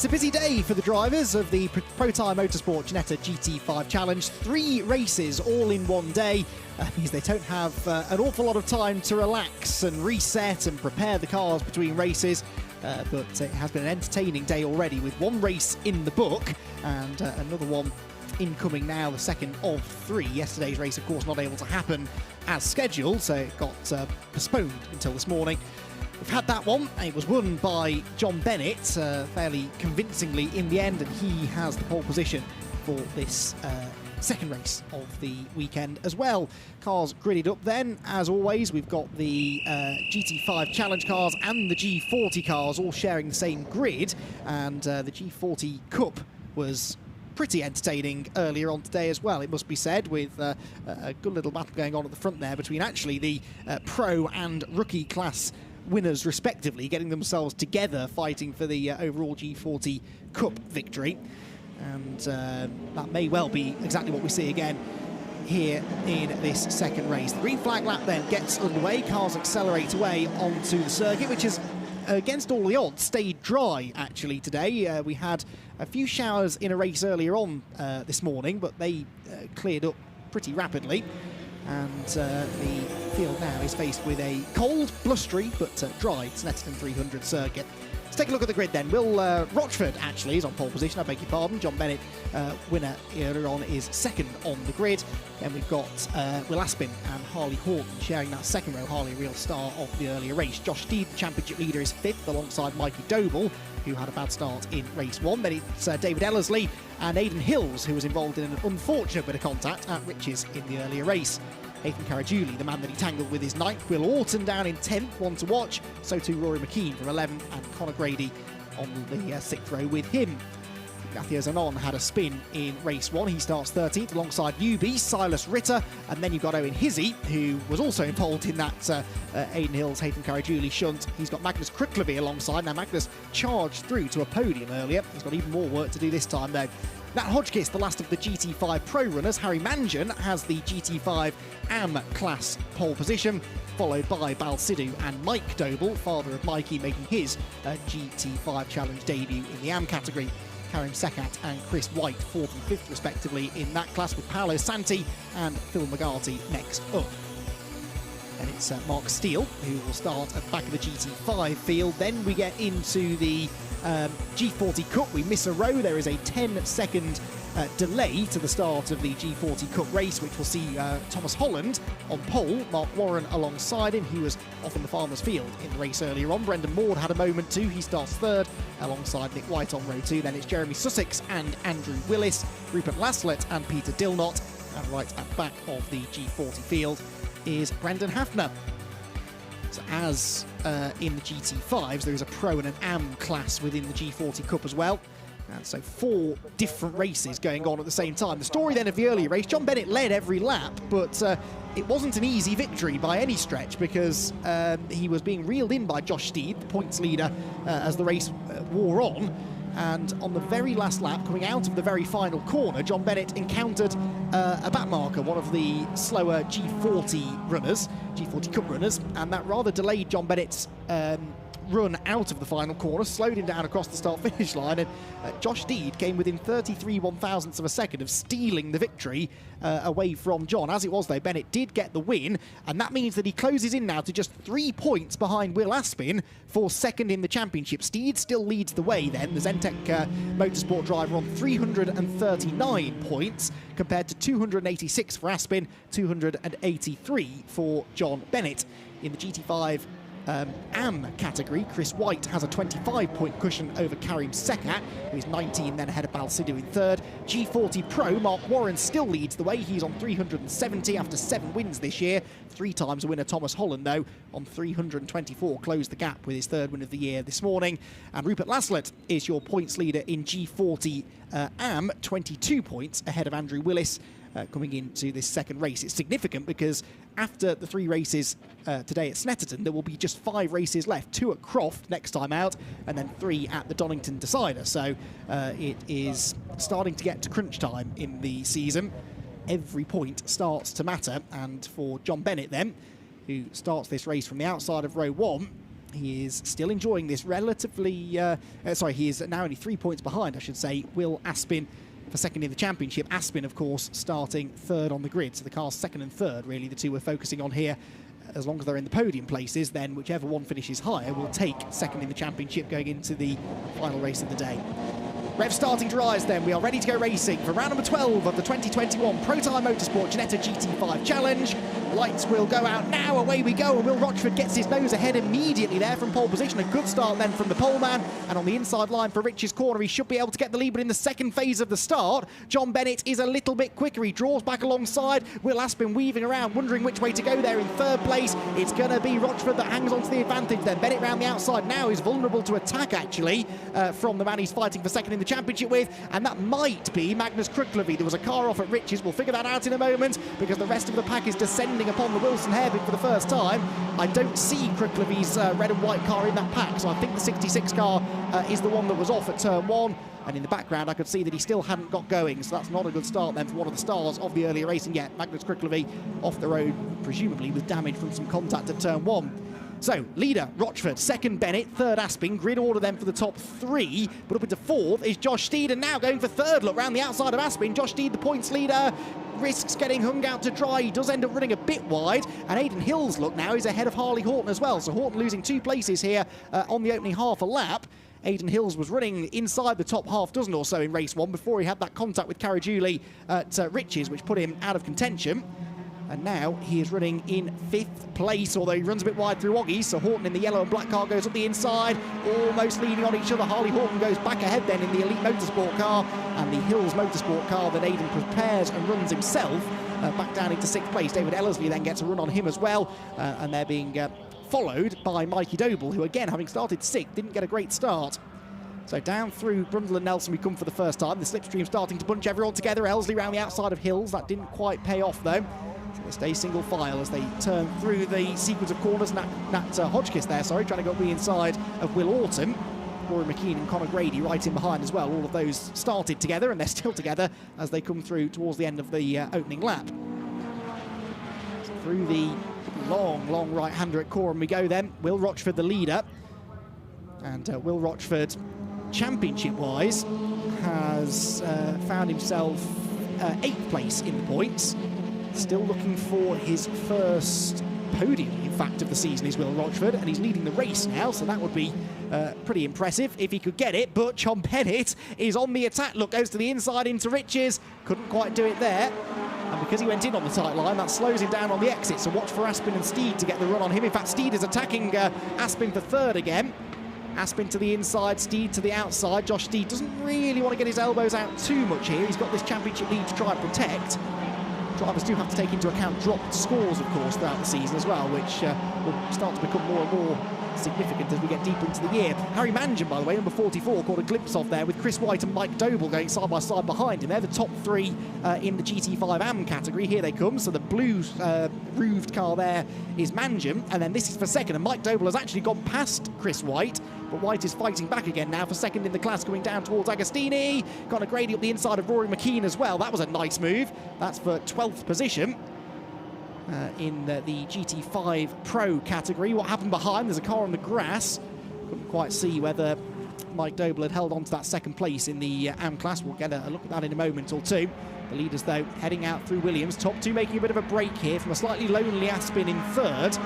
It's a busy day for the drivers of the Protyre Motorsport Ginetta GT5 Challenge. 3 races all in one day. Means they don't have an awful lot of time to relax and reset and prepare the cars between races. But it has been an entertaining day already, with 1 race in the book and another one incoming now, the second of 3. Yesterday's race, of course, not able to happen as scheduled, so it got postponed until this morning. We've had that one. It was won by John Bennett fairly convincingly in the end, and he has the pole position for this second race of the weekend as well. Cars gridded up then, as always. We've got the GT5 Challenge cars and the G40 cars all sharing the same grid, and the G40 Cup was pretty entertaining earlier on today as well, it must be said, with a good little battle going on at the front there between actually the pro and rookie class winners respectively, getting themselves together fighting for the overall G40 Cup victory. And that may well be exactly what we see again here in this second race. The green flag lap then gets underway. Cars accelerate away onto the circuit, which is, against all the odds, stayed dry actually today. We had a few showers in a race earlier on this morning, but they cleared up pretty rapidly. And the field now is faced with a cold, blustery, but dry Snetterton 300 circuit. Let's take a look at the grid then. Will Rochford actually is on pole position, I beg your pardon. John Bennett, winner earlier on, is second on the grid. Then we've got Will Aspin and Harley Horton sharing that second row. Harley, a real star of the earlier race. Josh Steed, the championship leader, is 5th alongside Mikey Doble, who had a bad start in race 1. Then it's David Ellerslie and Aidan Hills, who was involved in an unfortunate bit of contact at Riches in the earlier race. HAYTHAM KARIJOULI, the man that he tangled with, is 9th. Will Orton down in 10th, one to watch. So too Rory McKean from 11th, and Conor Grady on the 6th row with him. Ignacio Zanon had a spin in race 1. He starts 13th alongside newbie Silas Ritter, and then you've got OWEN HIZZEY, who was also involved in that Aidan Hills HAYTHAM KARIJOULI shunt. He's got Magnus Kruklevi alongside. Now Magnus charged through to a podium earlier. He's got even more work to do this time though. Nat Hodgkiss, the last of the GT5 Pro runners. Harry Mangan has the GT5 AM class pole position, followed by Bal Sidhu and Mike Doble, father of Mikey, making his GT5 Challenge debut in the AM category. KARIM, SEKKAT and Chris White 4th and 5th respectively in that class, with PAOLO, SANTI and Phil McGarty next up. And it's Mark Steele who will start at the back of the GT5 field. Then we get into the G40 Cup. We miss a row. There is a 10-second delay to the start of the G40 Cup race, which will see Thomas Holland on pole, Mark Warren alongside him. He was off in the farmer's field in the race earlier on. Brendan Maude had a moment too. He starts 3rd alongside Nick White on row 2. Then it's Jeremy SUSSEX and Andrew Willis, Rupert LASLETT and Peter Dilnott. And right at the back of the G40 field is Brendan Hafner. So as in the GT5s, there is a Pro and an AM class within the G40 Cup as well. And so 4 different races going on at the same time. The story then of the earlier race, John Bennett led every lap, but it wasn't an easy victory by any stretch, because he was being reeled in by Josh Steed, the points leader, as the race wore on. And on the very last lap, coming out of the very final corner, John Bennett encountered a backmarker, one of the slower G40 runners, G40 Cup runners, and that rather delayed John Bennett's run out of the final corner, slowed him down across the start-finish line, and Josh Steed came within 33 1/1000ths of a second of stealing the victory away from John. As it was, though, Bennett did get the win, and that means that he closes in now to just 3 points behind Will Aspin for second in the championship. Steed still leads the way then, the Zentek Motorsport driver, on 339 points, compared to 286 for Aspin, 283 for John Bennett. In the GT5 AM category, Chris White has a 25-point cushion over KARIM SEKKAT, who is 19, then ahead of Bal Sidhu in 3rd. G40 Pro, Mark Warren still leads the way. He's on 370 after 7 wins this year. 3 times winner Thomas Holland, though, on 324, closed the gap with his 3rd win of the year this morning. And Rupert LASLETT is your points leader in G40 AM, 22 points ahead of Andrew Willis. Coming into this second race. It's significant because after the 3 races today at Snetterton, there will be just 5 races left, 2 at Croft next time out, and then 3 at the Donington Decider. So it is starting to get to crunch time in the season. Every point starts to matter, and for John Bennett then, who starts this race from the outside of row 1, He is still enjoying this relatively... he is now only 3 points behind, I should say, Will Aspin for second in the championship. Aspin, of course, starting third on the grid. So the cars second and third, really, the two we're focusing on here. As long as they're in the podium places, then whichever one finishes higher will take second in the championship going into the final race of the day. Rev starting to rise then. We are ready to go racing for round number 12 of the 2021 Protyre Motorsport Ginetta GT5 Challenge. Lights will go out now. Away we go. And Will Rochford gets his nose ahead immediately there from pole position. A good start then from the pole man. And on the inside line for Rich's corner, he should be able to get the lead. But in the second phase of the start, John Bennett is a little bit quicker. He draws back alongside. Will Aspin weaving around, wondering which way to go there in third place. It's going to be Rochford that hangs on to the advantage then. Bennett round the outside now is vulnerable to attack, actually, from the man he's fighting for second in the championship with, and that might be Magnus Kruklevi. There was a car off at Rich's. We'll figure that out in a moment because the rest of the pack is descending upon the Wilson hairpin for the first time. I don't see Kruklevi's red and white car in that pack, so I think the 66 car is the one that was off at turn 1. And in the background, I could see that he still hadn't got going, so that's not a good start then for one of the stars of the earlier racing yet. Magnus Kruklevi off the road, presumably with damage from some contact at turn 1. So, leader, Rochford, second Bennett, third Aspin, grid order then for the top 3, but up into fourth is Josh Steed, and now going for third, look, round the outside of Aspin. Josh Steed, the points leader, risks getting hung out to dry. He does end up running a bit wide, and Aidan Hills, look, now is ahead of Harley Horton as well, so Horton losing 2 places here on the opening half a lap. Aidan Hills was running inside the top half dozen or so in race 1 before he had that contact with KARAJOULI at Rich's, which put him out of contention. And now he is running in 5th place, although he runs a bit wide through Oggies. So Horton in the yellow and black car goes up the inside, almost leaning on each other. Harley Horton goes back ahead then in the Elite Motorsport car, and the Hills Motorsport car that Aidan prepares and runs himself back down into 6th place. David Ellerslie then gets a run on him as well, and they're being followed by Mikey Doble, who again, having started 6th, didn't get a great start. So down through Brundle and Nelson we come for the first time. The slipstream starting to bunch everyone together. Ellerslie round the outside of Hills. That didn't quite pay off though. So they stay single file as they turn through the sequence of corners. Nat Hodgkiss there, sorry, trying to go up the inside of Will Autumn. Rory McKean and Conor Grady right in behind as well. All of those started together, and they're still together as they come through towards the end of the opening lap. So through the long right-hander at Coram we go then. Will Rochford the leader. And Will Rochford, championship-wise, has found himself 8th place in the points. Still looking for his first podium, in fact, of the season is Will Rochford, and he's leading the race now, so that would be pretty impressive if he could get it. But John Bennett is on the attack. Look, goes to the inside into Rich's. Couldn't quite do it there. And because he went in on the tight line, that slows him down on the exit. So watch for Aspin and Steed to get the run on him. In fact, Steed is attacking Aspin for third again. Aspin to the inside, Steed to the outside. Josh Steed doesn't really want to get his elbows out too much here. He's got this championship lead to try and protect. Drivers do have to take into account dropped scores, of course, throughout the season as well, which will start to become more and more significant as we get deeper into the year. Harry Mangan, by the way, number 44, caught a glimpse of there with Chris White and Mike Doble going side by side behind him. They're the top 3 in the GT5 AM category. Here they come. So the blue roofed car there is Mangan, and then this is for second. And Mike Doble has actually gone past Chris White, but White is fighting back again now for second in the class, going down towards Agostini. Conor Grady up the inside of Rory McKean as well. That was a nice move. That's for 12th position. In the GT5 Pro category. What happened behind? There's a car on the grass. Couldn't quite see whether Mike Doble had held on to that second place in the AM class. We'll get a look at that in a moment or two. The leaders, though, heading out through Williams. Top 2 making a bit of a break here from a slightly lonely Aspin in third.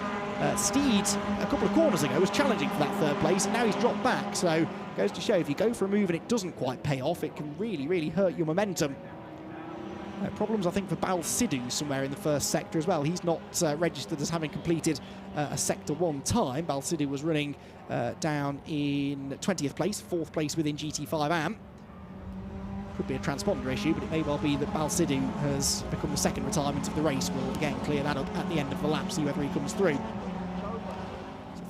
Steed, a couple of corners ago, was challenging for that third place, and now he's dropped back. So, goes to show if you go for a move and it doesn't quite pay off, it can really hurt your momentum. Problems, I think, for Bal Sidhu somewhere in the first sector as well. He's not registered as having completed a Sector 1 time. Bal Sidhu was running down in 20th place, 4th place within GT5 AM. Could be a transponder issue, but it may well be that Bal Sidhu has become the second retirement of the race. We'll again clear that up at the end of the lap, see whether he comes through.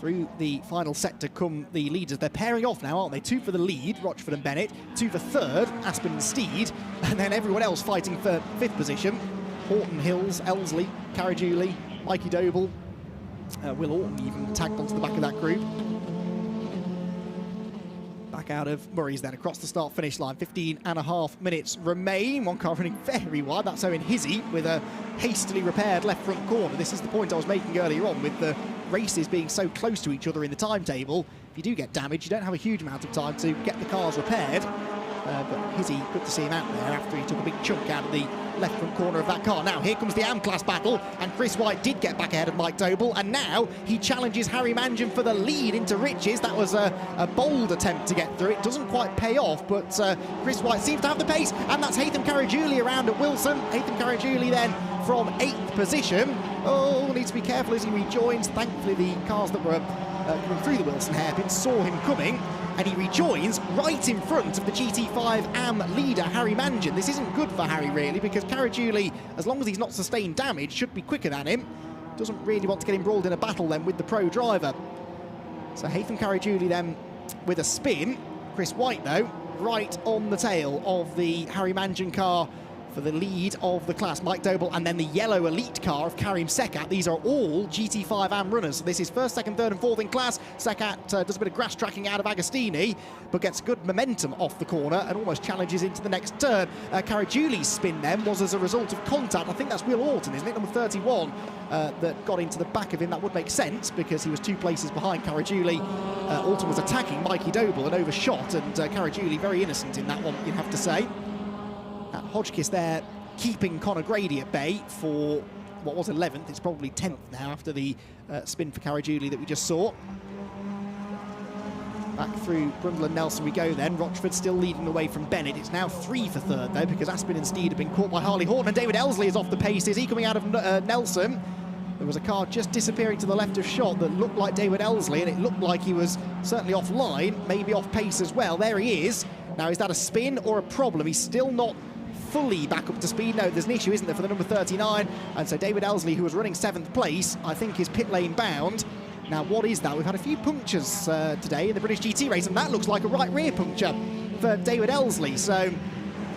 Through the final sector come the leaders. They're pairing off now, aren't they? 2 for the lead, Rochford and Bennett. 2 for third, Aspin and Steed. And then everyone else fighting for 5th position. Horton, Hills, Ellerslie, KARAJOULI, Mikey Doble. Will Horton even tagged onto the back of that group. Back back out of Murray's then across the start-finish line. 15.5 minutes remain. One car running very wide. That's Owen HIZZEY with a hastily repaired left front corner. This is the point I was making earlier on with the races being so close to each other in the timetable. If you do get damage, you don't have a huge amount of time to get the cars repaired. But HIZZEY, good to see him out there after he took a big chunk out of the left front corner of that car. Now here comes the AM class battle, and Chris White did get back ahead of Mike Doble, and now he challenges Harry Mangian for the lead into riches. That was a bold attempt to get through. It doesn't quite pay off, but Chris White seems to have the pace, and that's HAYTHAM KARAJOULI around at Wilson. HAYTHAM KARAJOULI then from 8th position. Oh, needs to be careful as he rejoins. Thankfully the cars that were coming through the Wilson hairpin saw him coming, and he rejoins right in front of the GT5 AM leader, Harry Mangian. This isn't good for Harry, really, because KARAJOULI, as long as he's not sustained damage, should be quicker than him. Doesn't really want to get embroiled in a battle then with the pro driver. So HAYTHAM KARAJOULI then with a spin. Chris White, though, right on the tail of the Harry Mangian car for the lead of the class. Mike Doble and then the yellow elite car of KARIM SEKKAT. These are all GT5 AM runners. So this is first, second, third and fourth in class. SEKKAT does a bit of grass tracking out of Agostini, but gets good momentum off the corner and almost challenges into the next turn. KARAJOULI's spin then was as a result of contact. I think that's Will Orton, isn't it? Number 31 that got into the back of him. That would make sense because he was 2 places behind KARAJOULI. Orton was attacking Mikey Doble and overshot, and KARAJOULI very innocent in that one, you'd have to say. Hodgkiss there keeping Conor Grady at bay for what was 11th. It's probably 10th now after the spin for KARAJOULI that we just saw. Back through Brundle and Nelson we go then. Rochford still leading the way from Bennett. It's now 3 for third though, because Aspin and Steed have been caught by Harley Horton, and David Elsley is off the pace. Is he coming out of Nelson? There was a car just disappearing to the left of shot that looked like David Elsley, and it looked like he was certainly offline, maybe off pace as well. There he is. Now, is that a spin or a problem? He's still not fully back up to speed. No, there's an issue, isn't there, for the number 39, and so David Elsley, who was running 7th place, I think is pit lane bound. Now, what is that? We've had a few punctures today in the British GT race, and that looks like a right rear puncture for David Elsley. So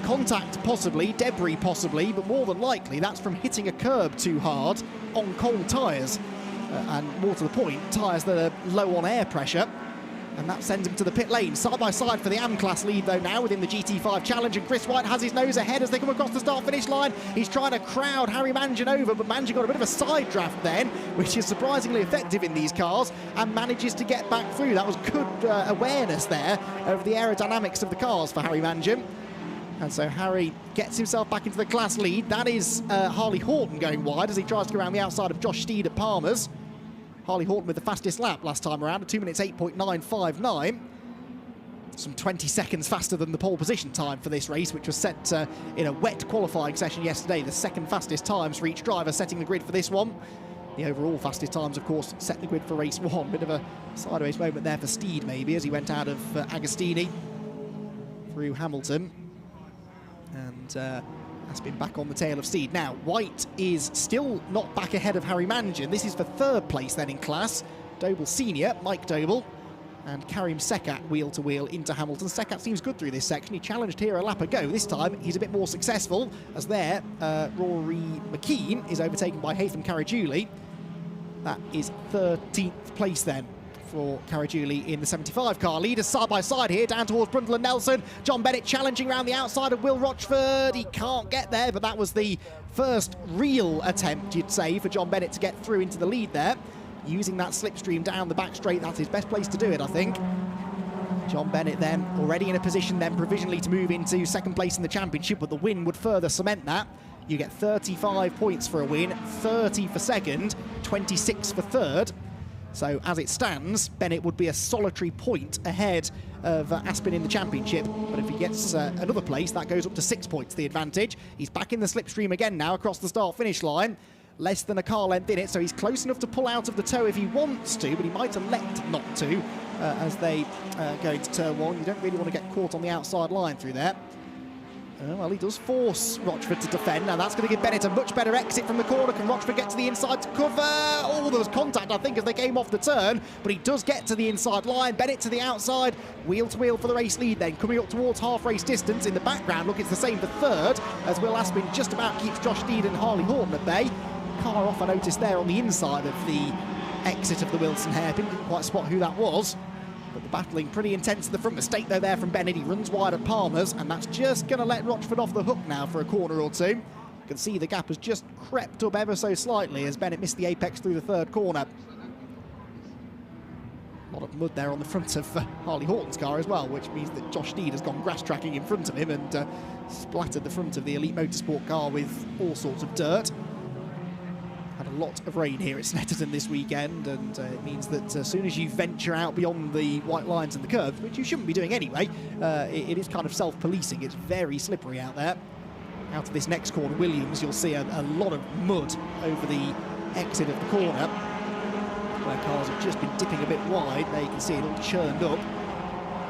contact possibly, debris possibly, but more than likely that's from hitting a curb too hard on cold tyres, and more to the point, tyres that are low on air pressure. And that sends him to the pit lane. Side by side for the AM class lead, though, now within the GT5 challenge. And Chris White has his nose ahead as they come across the start-finish line. He's trying to crowd Harry Mangian over, but Mangian got a bit of a side draft then, which is surprisingly effective in these cars, and manages to get back through. That was good awareness there of the aerodynamics of the cars for Harry Mangian. And so Harry gets himself back into the class lead. That is Harley Horton going wide as he tries to go around the outside of Josh Steed at Palmer's. Harley Horton with the fastest lap last time around, 2 minutes 8.959. Some 20 seconds faster than the pole position time for this race, which was set in a wet qualifying session yesterday. The second fastest times for each driver setting the grid for this one. The overall fastest times, of course, set the grid for race 1. Bit of a sideways moment there for Steed, maybe, as he went out of Agostini through Hamilton. And has been back on the tail of Steed. Now, White is still not back ahead of Harry Mangian. This is for 3rd place then in class. Doble Senior, Mike Doble, and KARIM SEKKAT wheel to wheel into Hamilton. SEKKAT seems good through this section. He challenged here a lap ago. This time he's a bit more successful, as there Rory McKean is overtaken by HAYTHAM KARAJOULI. That is 13th place then for KARAJOULI in the 75 car. Leaders side by side here down towards Brundle and Nelson. John Bennett challenging around the outside of Will Rochford. He can't get there, but that was the first real attempt, you'd say, for John Bennett to get through into the lead there. Using that slipstream down the back straight, that's his best place to do it, I think. John Bennett then already in a position then provisionally to move into 2nd place in the championship, but the win would further cement that. You get 35 points for a win, 30 for 2nd, 26 for 3rd. So as it stands, Bennett would be a solitary point ahead of Aspin in the championship. But if he gets another place, that goes up to 6 points, the advantage. He's back in the slipstream again now across the start-finish line. Less than a car length in it, so he's close enough to pull out of the tow if he wants to, but he might elect not to as they go into turn 1. You don't really want to get caught on the outside line through there. Well, he does force Rochford to defend. Now that's going to give Bennett a much better exit from the corner. Can Rochford get to the inside to cover? Oh, there was contact, I think, as they came off the turn, but he does get to the inside line. Bennett to the outside, wheel to wheel for the race lead then. Coming up towards half race distance in the background. Look, it's the same for 3rd, as Will Aspin just about keeps Josh Steed and Harley Horton at bay. Car off, I noticed there on the inside of the exit of the Wilson hairpin. Didn't quite spot who that was. But the battling pretty intense at the front. Mistake though there from Bennett. He runs wide at Palmer's, and that's just going to let Rochford off the hook now for a corner or two. You can see the gap has just crept up ever so slightly as Bennett missed the apex through the third corner. A lot of mud there on the front of Harley Horton's car as well, which means that Josh Steed has gone grass tracking in front of him and splattered the front of the Elite Motorsport car with all sorts of dirt. Had a lot of rain here at Snetterton this weekend, and it means that as soon as you venture out beyond the white lines and the curves, which you shouldn't be doing anyway, it is kind of self-policing. It's very slippery out there. Out of this next corner, Williams, you'll see a lot of mud over the exit of the corner, where cars have just been dipping a bit wide. There you can see it all churned up.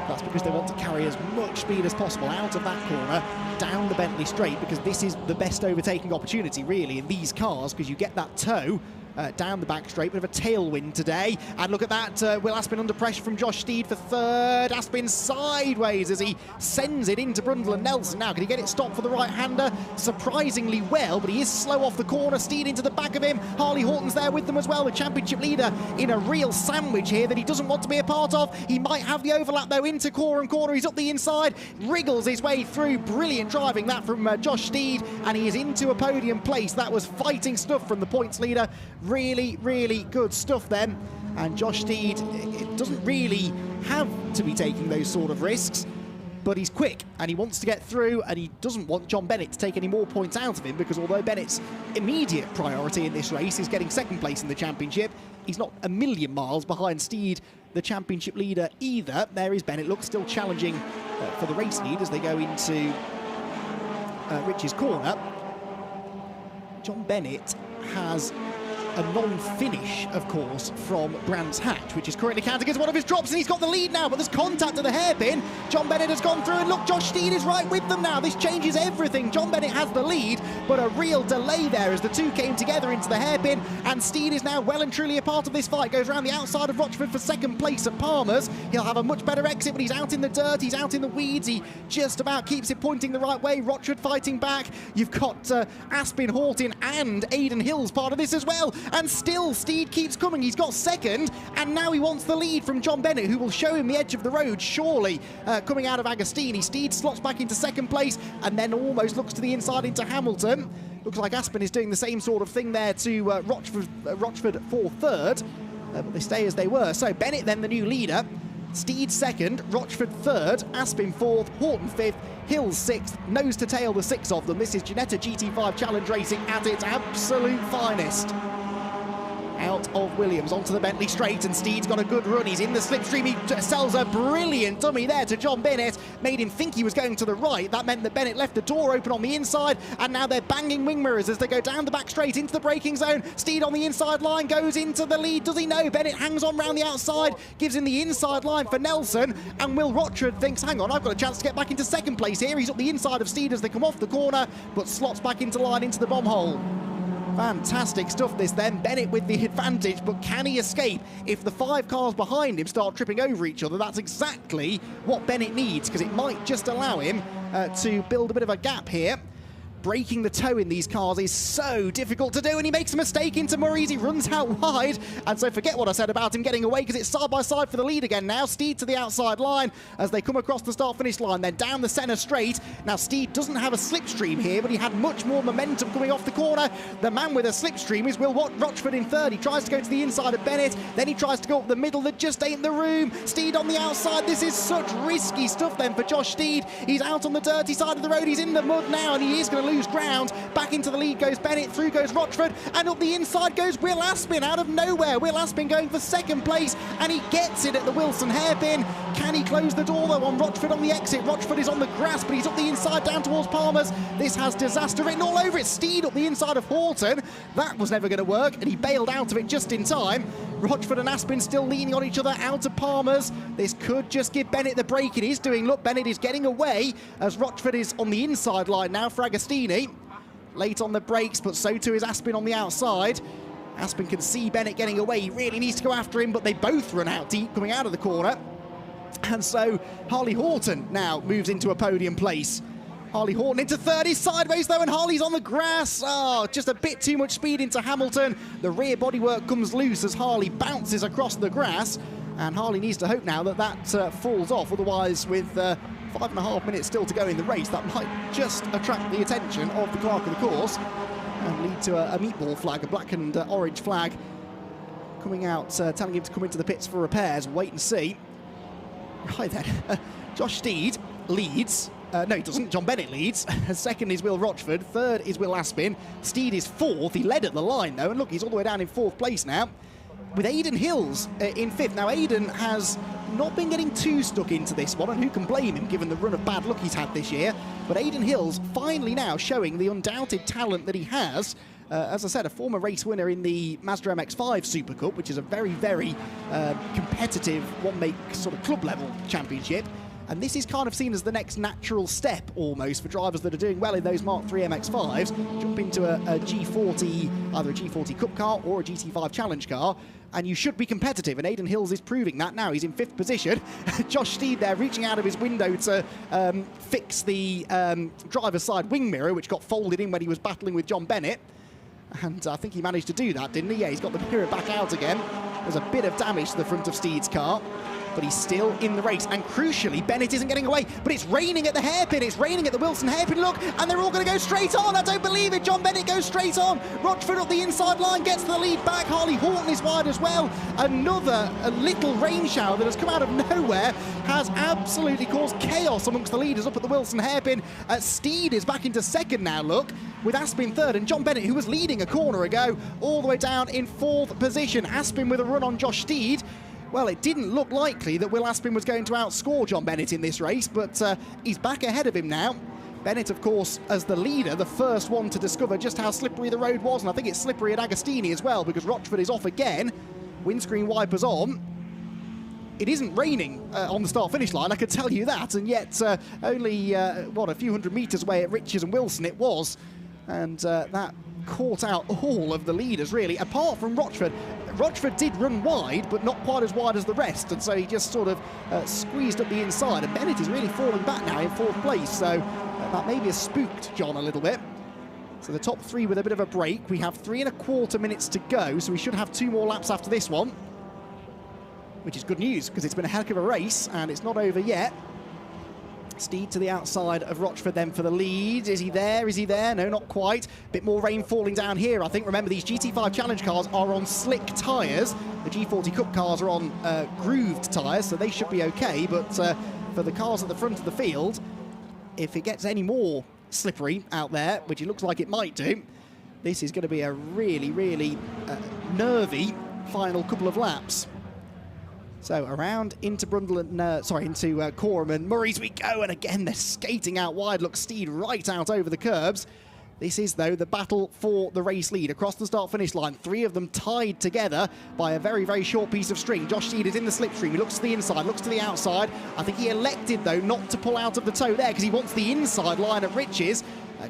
That's because they want to carry as much speed as possible out of that corner, down the Bentley straight, because this is the best overtaking opportunity, really, in these cars, because you get that toe down the back straight. Bit of a tailwind today. And look at that, Will Aspin under pressure from Josh Steed for third. Aspin sideways as he sends it into Brundle and Nelson. Now, can he get it stopped for the right-hander? Surprisingly well, but he is slow off the corner. Steed into the back of him. Harley Horton's there with them as well, the championship leader in a real sandwich here that he doesn't want to be a part of. He might have the overlap, though, into core and corner. He's up the inside, wriggles his way through. Brilliant driving that from Josh Steed, and he is into a podium place. That was fighting stuff from the points leader. Really, really good stuff then. And Josh Steed, it doesn't really have to be taking those sort of risks, but he's quick and he wants to get through, and he doesn't want John Bennett to take any more points out of him, because although Bennett's immediate priority in this race is getting second place in the championship, he's not a million miles behind Steed, the championship leader, either. There is Bennett, look, still challenging for the race lead as they go into Rich's corner. John Bennett has a non-finish, of course, from Brands Hatch, which is currently counting as one of his drops, and he's got the lead now, but there's contact at the hairpin. John Bennett has gone through, and look, Josh Steed is right with them now. This changes everything. John Bennett has the lead, but a real delay there as the two came together into the hairpin, and Steed is now well and truly a part of this fight. Goes around the outside of Rochford for second place at Palmer's. He'll have a much better exit, but he's out in the dirt, he's out in the weeds. He just about keeps it pointing the right way. Rochford fighting back. You've got Aspin, Horton, and Aidan Hills part of this as well. And still, Steed keeps coming. He's got second, and now he wants the lead from John Bennett, who will show him the edge of the road, surely, coming out of Agostini. Steed slots back into second place, and then almost looks to the inside into Hamilton. Looks like Aspin is doing the same sort of thing there to Rochford for third, but they stay as they were. So Bennett then the new leader, Steed second, Rochford third, Aspin fourth, Horton fifth, Hills sixth, nose to tail the six of them. This is Ginetta GT5 Challenge Racing at its absolute finest. Out of Williams onto the Bentley straight, and Steed's got a good run. He's in the slipstream. He sells a brilliant dummy there to John Bennett, made him think he was going to the right. That meant that Bennett left the door open on the inside, and now they're banging wing mirrors as they go down the back straight into the braking zone. Steed on the inside line goes into the lead. Does he know? Bennett hangs on round the outside, gives him the inside line for Nelson, and Will Rochford thinks, hang on, I've got a chance to get back into second place here. He's up the inside of Steed as they come off the corner, but slots back into line into the bomb hole. Fantastic stuff this then. Bennett with the advantage, but can he escape? If the five cars behind him start tripping over each other, that's exactly what Bennett needs, because it might just allow him to build a bit of a gap here. Breaking the toe in these cars is so difficult to do, and he makes a mistake into Murray's. He runs out wide, and so forget what I said about him getting away, because it's side by side for the lead again now. Steed to the outside line as they come across the start-finish line, then down the centre straight. Now Steed doesn't have a slipstream here, but he had much more momentum coming off the corner. The man with a slipstream is Will Rochford in third. He tries to go to the inside of Bennett, then he tries to go up the middle. That just ain't the room. Steed on the outside. This is such risky stuff then for Josh Steed. He's out on the dirty side of the road. He's in the mud now, and he is going to lose ground. Back into the lead goes Bennett, through goes Rochford, and up the inside goes Will Aspin out of nowhere. Will Aspin going for second place, and he gets it at the Wilson hairpin. Can he close the door though on Rochford on the exit? Rochford is on the grass, but he's up the inside down towards Palmer's. This has disaster written all over it. Steed up the inside of Horton. That was never going to work, and he bailed out of it just in time. Rochford and Aspin still leaning on each other out of Palmer's. This could just give Bennett the break. It is doing. Look, Bennett is getting away as Rochford is on the inside line now for Agostini. Late on the brakes, but so too is Aspin on the outside. Aspin can see Bennett getting away. He really needs to go after him, but they both run out deep coming out of the corner. And so Harley Horton now moves into a podium place. Harley Horton into third. He's sideways though, and Harley's on the grass. Oh, just a bit too much speed into Hamilton. The rear bodywork comes loose as Harley bounces across the grass. And Harley needs to hope now that that falls off. Otherwise, with 5.5 minutes still to go in the race, that might just attract the attention of the clerk of the course and lead to a meatball flag, a black and orange flag coming out, telling him to come into the pits for repairs. Wait and see. Right then, Josh Steed leads. No, he doesn't. John Bennett leads. Second is Will Rochford. Third is Will Aspin. Steed is fourth. He led at the line, though, and look, he's all the way down in fourth place now, with Aidan Hills in fifth. Now, Aidan has not been getting too stuck into this one, and who can blame him given the run of bad luck he's had this year. But Aidan Hills finally now showing the undoubted talent that he has. As I said, a former race winner in the Mazda MX-5 Super Cup, which is a very, very competitive one-make sort of club level championship. And this is kind of seen as the next natural step, almost, for drivers that are doing well in those Mark III MX-5s. Jump into a G40, either a G40 Cup car or a GT5 Challenge car, and you should be competitive, and Aidan Hills is proving that now. He's in fifth position. Josh Steed there reaching out of his window to fix the driver's side wing mirror, which got folded in when he was battling with John Bennett. And I think he managed to do that, didn't he? Yeah, he's got the mirror back out again. There's a bit of damage to the front of Steed's car, but he's still in the race. And crucially, Bennett isn't getting away, but it's raining at the hairpin. It's raining at the Wilson hairpin, look, and they're all going to go straight on. I don't believe it. John Bennett goes straight on. Rochford up the inside line, gets the lead back. Harley Horton is wide as well. Another little rain shower that has come out of nowhere has absolutely caused chaos amongst the leaders up at the Wilson hairpin. Steed is back into second now, look, with Aspin third, and John Bennett, who was leading a corner ago, all the way down in fourth position. Aspin with a run on Josh Steed. Well, it didn't look likely that Will Aspin was going to outscore John Bennett in this race, but he's back ahead of him now. Bennett, of course, as the leader, the first one to discover just how slippery the road was, and I think it's slippery at Agostini as well, because Rochford is off again. Windscreen wipers on. It isn't raining on the start-finish line, I can tell you that, and yet only, what, a few hundred metres away at Richards and Wilson it was. And that caught out all of the leaders, really, apart from Rochford. Rochford did run wide, but not quite as wide as the rest, and so he just sort of squeezed up the inside, and Bennett is really falling back now in fourth place, so that maybe has spooked John a little bit. So the top three with a bit of a break. We have 3.25 minutes to go, so we should have 2 more laps after this one, which is good news, because it's been a heck of a race, and it's not over yet. Steed to the outside of Rochford then for the lead. Is he there? Is he there? No, not quite. Bit more rain falling down here, I think. Remember, these GT5 Challenge cars are on slick tyres. The G40 Cup cars are on grooved tyres, so they should be okay. But for the cars at the front of the field, if it gets any more slippery out there, which it looks like it might do, this is going to be a really, really nervy final couple of laps. So around into Brundle and, into Coram and Murray's we go, and again they're skating out wide. Look, Steed right out over the curbs. This is, though, the battle for the race lead across the start-finish line. 3 of them tied together by a very, very short piece of string. Josh Steed is in the slipstream. He looks to the inside, looks to the outside. I think he elected, though, not to pull out of the toe there because he wants the inside line at Riches.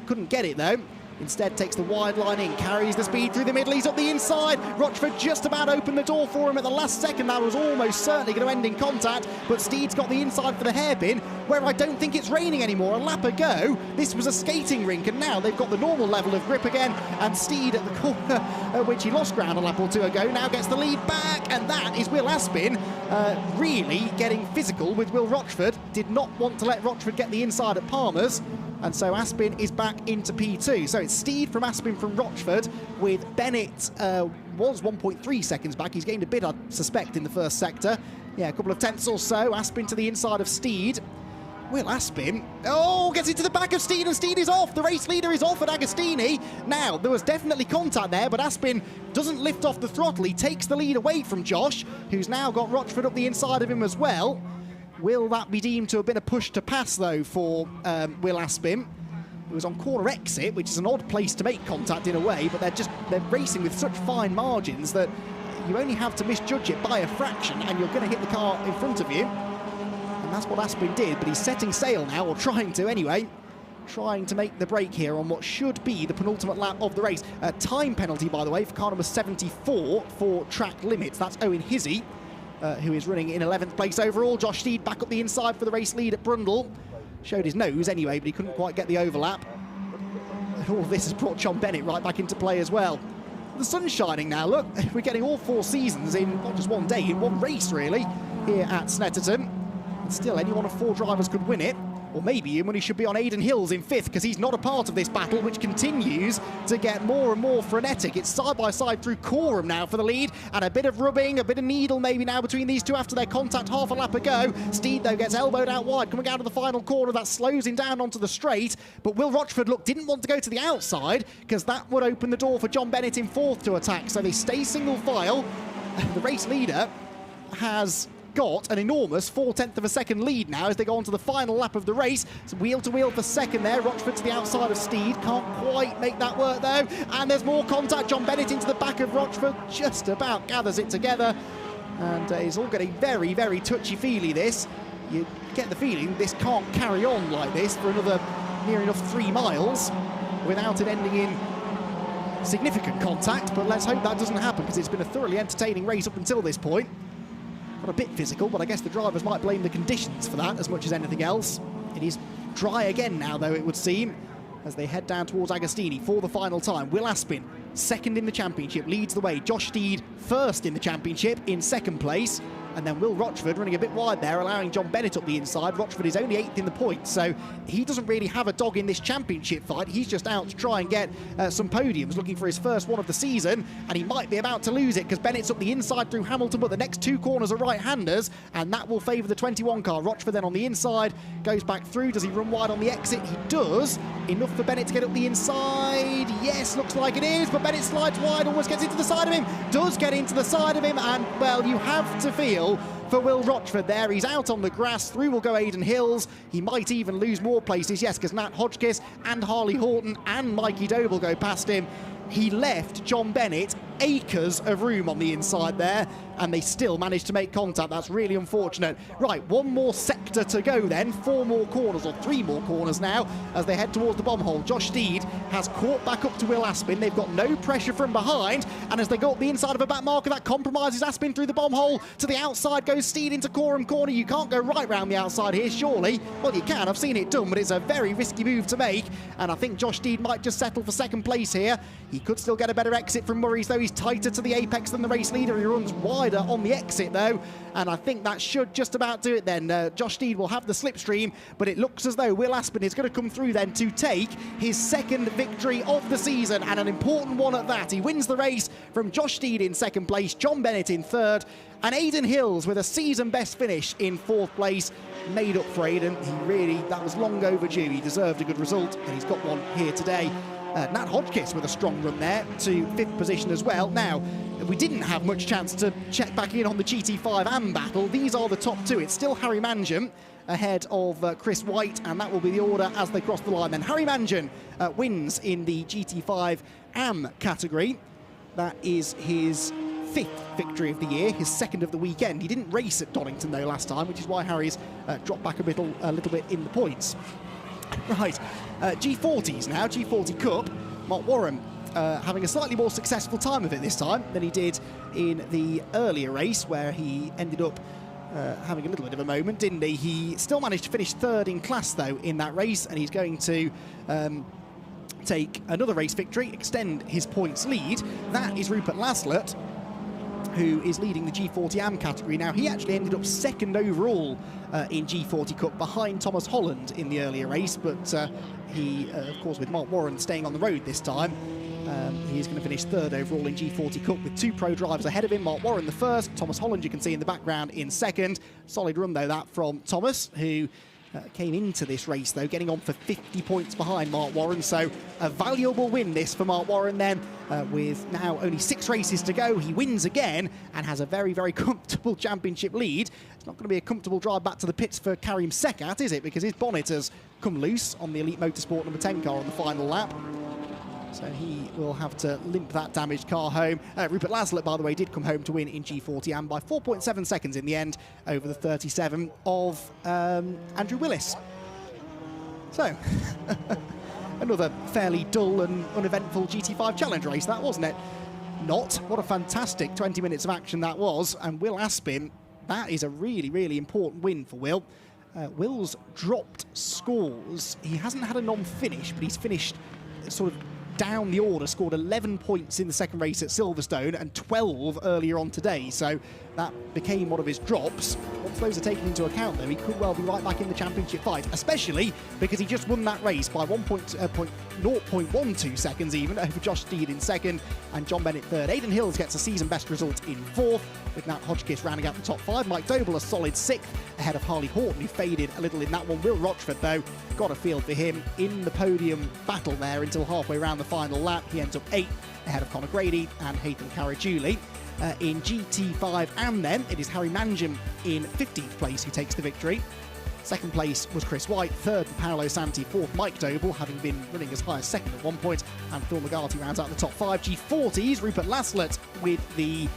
Couldn't get it, though. Instead takes the wide line in, carries the speed through the middle, he's up the inside. Rochford just about opened the door for him at the last second. That was almost certainly going to end in contact, but Steed's got the inside for the hairpin, where I don't think it's raining anymore. A lap ago, this was a skating rink, and now they've got the normal level of grip again, and Steed at the corner, which he lost ground a lap or two ago, now gets the lead back, and that is Will Aspin really getting physical with Will Rochford. Did not want to let Rochford get the inside at Palmer's, and so Aspin is back into P2. So it's Steed from Aspin from Rochford, with Bennett was 1.3 seconds back. He's gained a bit, I suspect, in the first sector. Yeah, a couple of tenths or so. Aspin to the inside of Steed. Will Aspin, gets into the back of Steed, and Steed is off. The race leader is off at Agostini. Now, there was definitely contact there, but Aspin doesn't lift off the throttle. He takes the lead away from Josh, who's now got Rochford up the inside of him as well. Will that be deemed to have been a push to pass, though, for Will Aspin? It was on corner exit, which is an odd place to make contact in a way, but they're racing with such fine margins that you only have to misjudge it by a fraction, and you're going to hit the car in front of you. And that's what Aspin did, but he's setting sail now, or trying to anyway. Trying to make the break here on what should be the penultimate lap of the race. Time penalty, by the way, for car number 74 for track limits. That's Owen HIZZEY, who is running in 11th place overall. Josh Steed back up the inside for the race lead at Brundle. Showed his nose anyway, but he couldn't quite get the overlap. And all of this has brought John Bennett right back into play as well. the sun's shining now. Look, we're getting all 4 seasons in not just one day, in one race, really, here at Snetterton. And still, any one of 4 drivers could win it. Or maybe Money should be on Aidan Hills in 5th, because he's not a part of this battle, which continues to get more and more frenetic. It's side by side through KARIM now for the lead, and a bit of rubbing, a bit of needle maybe now between these two after their contact half a lap ago. STEED, though, gets elbowed out wide, coming out of the final corner. That slows him down onto the straight, but Will Rochford, look, didn't want to go to the outside, because that would open the door for John Bennett in 4th to attack, so they stay single file. The race leader has got an enormous 4/10 of a second lead now as they go on to the final lap of the race. So wheel to wheel for second there. Rochford to the outside of STEED. Can't quite make that work though. And there's more contact. John Bennett into the back of Rochford. Just about gathers it together. And it's all getting very, very touchy-feely, this. You get the feeling this can't carry on like this for another near enough 3 miles without it ending in significant contact. But let's hope that doesn't happen, because it's been a thoroughly entertaining race up until this point. Got a bit physical, but I guess the drivers might blame the conditions for that as much as anything else. It is dry again now, though, it would seem, as they head down towards Agostini for the final time. Will Aspin, 2nd in the championship, leads the way. Josh STEED, 1st in the championship, in 2nd place. And then Will Rochford running a bit wide there, allowing John Bennett up the inside. Rochford is only 8th in the points, so he doesn't really have a dog in this championship fight. He's just out to try and get some podiums, looking for his first one of the season, and he might be about to lose it, because Bennett's up the inside through Hamilton, but the next 2 corners are right-handers, and that will favour the 21 car. Rochford then on the inside, goes back through. Does he run wide on the exit? He does. Enough for Bennett to get up the inside. Yes, looks like it is, but Bennett slides wide, almost gets into the side of him. Does get into the side of him, and, well, you have to feel for Will Rochford there. He's out on the grass. Through will go Aidan Hills. He might even lose more places, yes, because Nat Hodgkiss and Harley Horton and Mikey Doble go past him. He left John Bennett acres of room on the inside there, and they still managed to make contact. That's really unfortunate. Right, 1 more sector to go then. 4 more corners, or 3 more corners now, as they head towards the bomb hole. Josh STEED has caught back up to Will Aspin. They've got no pressure from behind, and as they go up the inside of a back marker, that compromises Aspin through the bomb hole. To the outside goes STEED into KARIM corner. You can't go right round the outside here, surely. Well, you can. I've seen it done, but it's a very risky move to make, and I think Josh STEED might just settle for 2nd place here. He could still get a better exit from Murray's, though. He's tighter to the apex than the race leader. He runs wider on the exit, though, and I think that should just about do it then. Josh STEED will have the slipstream, but it looks as though Will Aspin is going to come through then to take his 2nd victory of the season, and an important one at that. He wins the race from Josh STEED in 2nd place, John Bennett in 3rd, and Aidan Hills with a season best finish in 4th place. Made up for Aidan. That was long overdue. He deserved a good result, and he's got one here today. Nat Hodgkiss with a strong run there to 5th position as well. Now, we didn't have much chance to check back in on the GT5 AM battle. These are the top 2. It's still Harry Mangan ahead of Chris White, and that will be the order as they cross the line. Then Harry Mangan wins in the GT5 AM category. That is his 5th victory of the year, his 2nd of the weekend. He didn't race at Donington, though, last time, which is why Harry's dropped back a little bit in the points. Right, G40s now, G40 Cup. Mark Warren having a slightly more successful time of it this time than he did in the earlier race, where he ended up having a little bit of a moment, didn't he? He still managed to finish 3rd in class, though, in that race, and he's going to take another race victory, extend his points lead. That is Rupert LASLETT, who is leading the G40 AM category. Now, he actually ended up 2nd overall in G40 Cup behind Thomas Holland in the earlier race, but he, of course, with Mark Warren staying on the road this time, he is going to finish 3rd overall in G40 Cup with 2 pro drivers ahead of him. Mark Warren the 1st, Thomas Holland you can see in the background in 2nd. Solid run, though, that from Thomas, who came into this race, though, getting on for 50 points behind Mark Warren. So a valuable win, this, for Mark Warren then. With now only 6 races to go, he wins again and has a very, very comfortable championship lead. It's not going to be a comfortable drive back to the pits for Karim SEKKAT, is it? Because his bonnet has come loose on the Elite Motorsport number 10 car on the final lap. So he will have to limp that damaged car home. Rupert LASLETT, by the way, did come home to win in G40 and by 4.7 seconds in the end over the 37 of Andrew Willis. So, another fairly dull and uneventful GT5 Challenge race, that, wasn't it? Not. What a fantastic 20 minutes of action that was. And Will Aspin, that is a really, really important win for Will. Will's dropped scores. He hasn't had a non-finish, but he's finished sort of down the order, scored 11 points in the second race at Silverstone and 12 earlier on today, so that became one of his drops. Once those are taken into account, though, he could well be right back in the championship fight, especially because he just won that race by 0.12 seconds even over Josh Steed in second and John Bennett third. Aidan Hills gets a season best result in fourth, with Nat Hodgkiss rounding out the top five. Mike Doble a solid sixth ahead of Harley Horton, who faded a little in that one. Will Rochford, though, got a feel for him in the podium battle there until halfway around the final lap. He ends up eighth ahead of Conor Grady and HAYTHAM KARAJOULI. In GT5 and then it is Harry Mangiam in 15th place who takes the victory. Second place was Chris White, third PAOLO Santi, fourth Mike Doble, having been running as high as second at one point, and Phil McGarty rounds out the top five. G40s, Rupert LASLETT with the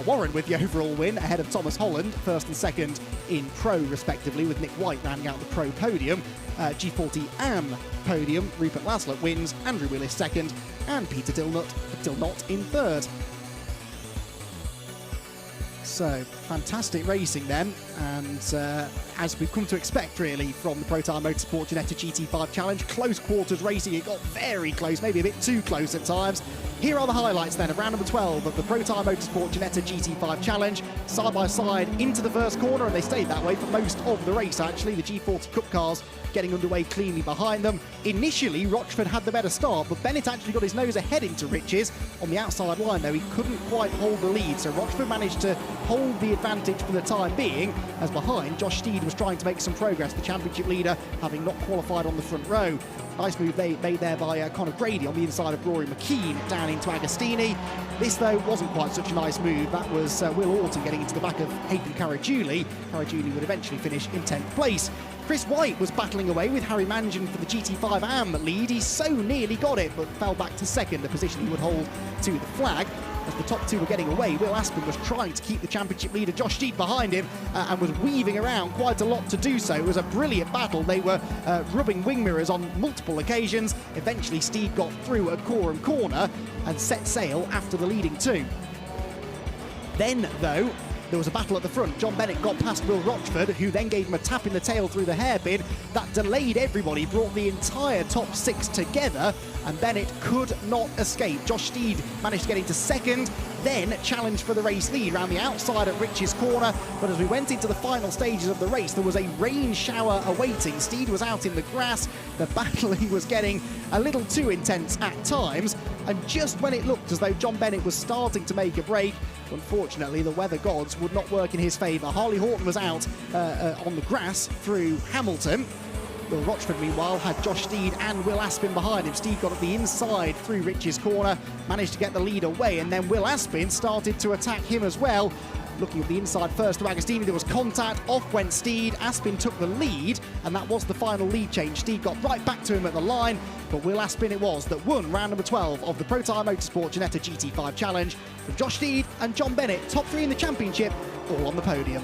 Warren with the overall win ahead of Thomas Holland, first and second in Pro respectively, with Nick White rounding out the Pro podium. G40 AM podium, Rupert LASLETT wins, Andrew Willis second, and Peter Dilnott in third. So, fantastic racing then, and as we've come to expect really from the Protyre Motorsport Ginetta GT5 Challenge, close quarters racing. It got very close, maybe a bit too close at times. Here are the highlights then of round number 12 of the Protyre Motorsport Ginetta GT5 Challenge. Side by side into the first corner, and they stayed that way for most of the race actually. The G40 Cup cars getting underway cleanly behind them. Initially, Rochford had the better start, but Bennett actually got his nose ahead into Riches. On the outside line, though, he couldn't quite hold the lead, so Rochford managed to hold the advantage for the time being, as behind, Josh Steed was trying to make some progress, the championship leader having not qualified on the front row. Nice move made there by Conor Grady on the inside of Rory McKean down into Agostini. This, though, wasn't quite such a nice move. That was Will Orton getting into the back of HAYTHAM KARAJOULI. KARAJOULI would eventually finish in 10th place. Chris White was battling away with Harry Mangiam for the GT5 AM lead. He so nearly got it, but fell back to second, a position he would hold to the flag. As the top two were getting away, Will Aspin was trying to keep the championship leader Josh Steed behind him and was weaving around quite a lot to do so. It was a brilliant battle. They were rubbing wing mirrors on multiple occasions. Eventually, Steed got through at Coram Corner and set sail after the leading two. Then, though, there was a battle at the front. John Bennett got past Will Rochford, who then gave him a tap in the tail through the hairpin. That delayed everybody, brought the entire top six together, and Bennett could not escape. Josh Steed managed to get into second, then challenged for the race lead round the outside at Rich's Corner. But as we went into the final stages of the race, there was a rain shower awaiting. Steed was out in the grass. The battling was getting a little too intense at times, and just when it looked as though John Bennett was starting to make a break, unfortunately, the weather gods would not work in his favour. Harley Horton was out on the grass through Hamilton. Will Rochford, meanwhile, had Josh Steed and Will Aspin behind him. Steed got up the inside through Rich's Corner, managed to get the lead away, and then Will Aspin started to attack him as well. Looking at the inside first to Agostini, there was contact, off went Steed, Aspin took the lead, and that was the final lead change. Steed got right back to him at the line, but Will Aspin it was that won round number 12 of the Protyre Motorsport Ginetta GT5 Challenge, with Josh Steed and John Bennett, top three in the championship, all on the podium.